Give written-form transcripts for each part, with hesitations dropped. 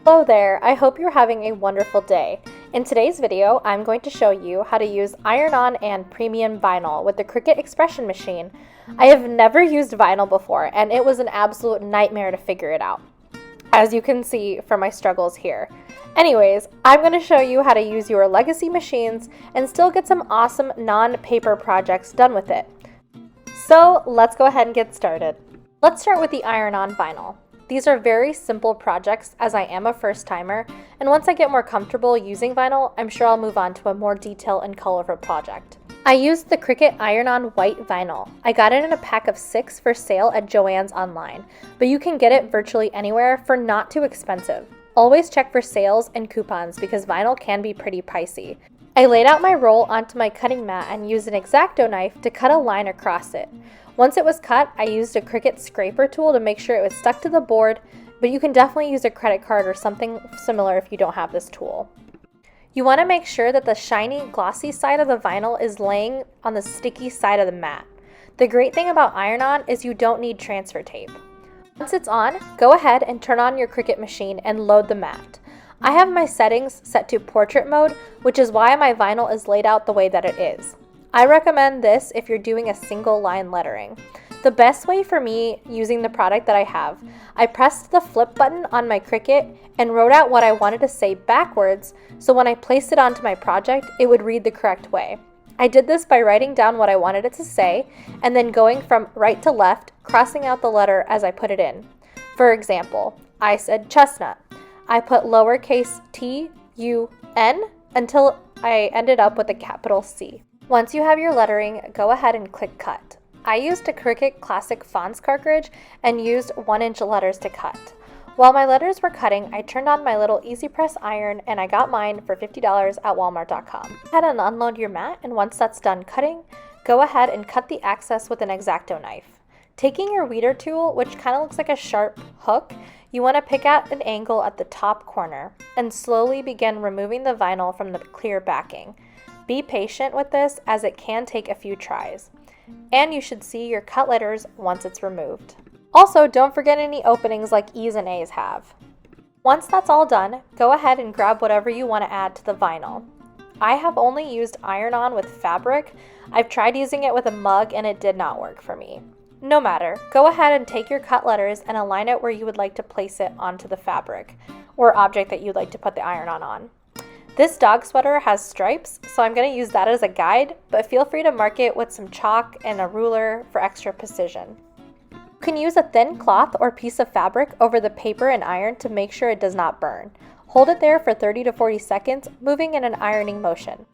Hello there, I hope you're having a wonderful day. In today's video, I'm going to show you how to use iron-on and premium vinyl with the Cricut Expression machine. I have never used vinyl before, and it was an absolute nightmare to figure it out, as you can see from my struggles here. Anyways, I'm going to show you how to use your legacy machines and still get some awesome non-paper projects done with it. So let's go ahead and get started. Let's start with the iron-on vinyl. These are very simple projects as I am a first-timer, and once I get more comfortable using vinyl, I'm sure I'll move on to a more detailed and colorful project. I used the Cricut Iron-On White Vinyl. I got it in a pack of 6 for sale at Joann's online, but you can get it virtually anywhere for not too expensive. Always check for sales and coupons because vinyl can be pretty pricey. I laid out my roll onto my cutting mat and used an X-Acto knife to cut a line across it. Once it was cut, I used a Cricut scraper tool to make sure it was stuck to the board, but you can definitely use a credit card or something similar if you don't have this tool. You want to make sure that the shiny, glossy side of the vinyl is laying on the sticky side of the mat. The great thing about iron-on is you don't need transfer tape. Once it's on, go ahead and turn on your Cricut machine and load the mat. I have my settings set to portrait mode, which is why my vinyl is laid out the way that it is. I recommend this if you're doing a single line lettering. The best way for me using the product that I have, I pressed the flip button on my Cricut and wrote out what I wanted to say backwards, so when I placed it onto my project, it would read the correct way. I did this by writing down what I wanted it to say, and then going from right to left, crossing out the letter as I put it in. For example, I said chestnut. I put lowercase t-u-n until I ended up with a capital C. Once you have your lettering, go ahead and click Cut. I used a Cricut Classic Fonts cartridge and used 1-inch letters to cut. While my letters were cutting, I turned on my little Easy Press iron and I got mine for $50 at walmart.com. Go ahead and unload your mat, and once that's done cutting, go ahead and cut the excess with an X-Acto knife. Taking your weeder tool, which kind of looks like a sharp hook, you want to pick out an angle at the top corner and slowly begin removing the vinyl from the clear backing. Be patient with this as it can take a few tries. And you should see your cut letters once it's removed. Also, don't forget any openings like E's and A's have. Once that's all done, go ahead and grab whatever you want to add to the vinyl. I have only used iron-on with fabric. I've tried using it with a mug and it did not work for me. No matter, go ahead and take your cut letters and align it where you would like to place it onto the fabric or object that you'd like to put the iron-on on. This dog sweater has stripes, so I'm going to use that as a guide, but feel free to mark it with some chalk and a ruler for extra precision. You can use a thin cloth or piece of fabric over the paper and iron to make sure it does not burn. Hold it there for 30 to 40 seconds, moving in an ironing motion.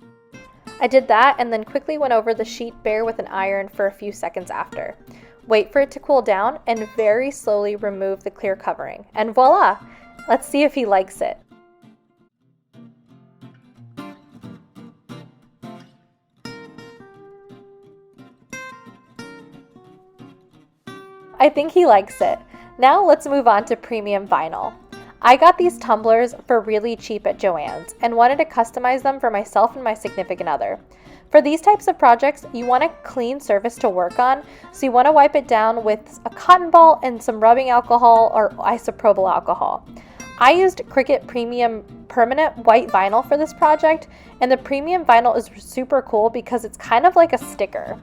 I did that and then quickly went over the sheet bare with an iron for a few seconds after. Wait for it to cool down and very slowly remove the clear covering. And voila! Let's see if he likes it. I think he likes it. Now let's move on to premium vinyl. I got these tumblers for really cheap at Joann's and wanted to customize them for myself and my significant other. For these types of projects, you want a clean surface to work on, so you want to wipe it down with a cotton ball and some rubbing alcohol or isopropyl alcohol. I used Cricut Premium Permanent White Vinyl for this project, and the premium vinyl is super cool because it's kind of like a sticker.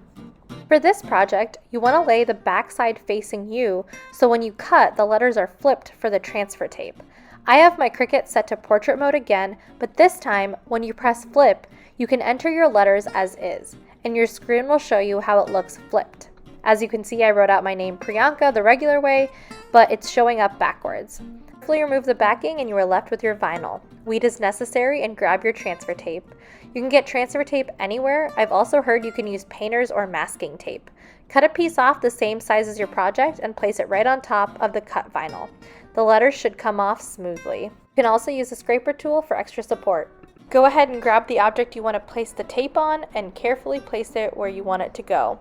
For this project, you want to lay the backside facing you, so when you cut, the letters are flipped for the transfer tape. I have my Cricut set to portrait mode again, but this time, when you press flip, you can enter your letters as is, and your screen will show you how it looks flipped. As you can see, I wrote out my name Priyanka the regular way, but it's showing up backwards. Carefully remove the backing and you are left with your vinyl. Weed is necessary and grab your transfer tape. You can get transfer tape anywhere. I've also heard you can use painters or masking tape. Cut a piece off the same size as your project and place it right on top of the cut vinyl. The letters should come off smoothly. You can also use a scraper tool for extra support. Go ahead and grab the object you want to place the tape on and carefully place it where you want it to go.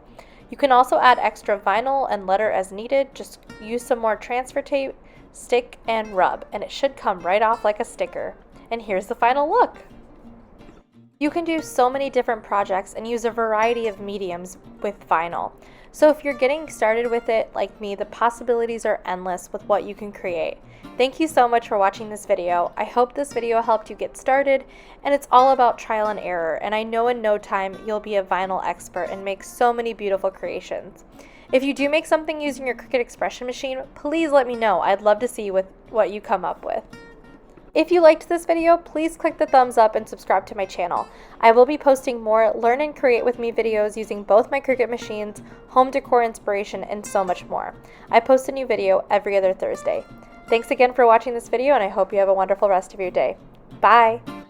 You can also add extra vinyl and letter as needed. Just use some more transfer tape, stick, and rub, and it should come right off like a sticker. And here's the final look. You can do so many different projects and use a variety of mediums with vinyl. So if you're getting started with it like me, the possibilities are endless with what you can create. Thank you so much for watching this video. I hope this video helped you get started, and it's all about trial and error, and I know in no time you'll be a vinyl expert and make so many beautiful creations. If you do make something using your Cricut Expression machine, please let me know. I'd love to see what you come up with. If you liked this video, please click the thumbs up and subscribe to my channel. I will be posting more Learn and Create with Me videos using both my Cricut machines, home decor inspiration, and so much more. I post a new video every other Thursday. Thanks again for watching this video, and I hope you have a wonderful rest of your day. Bye!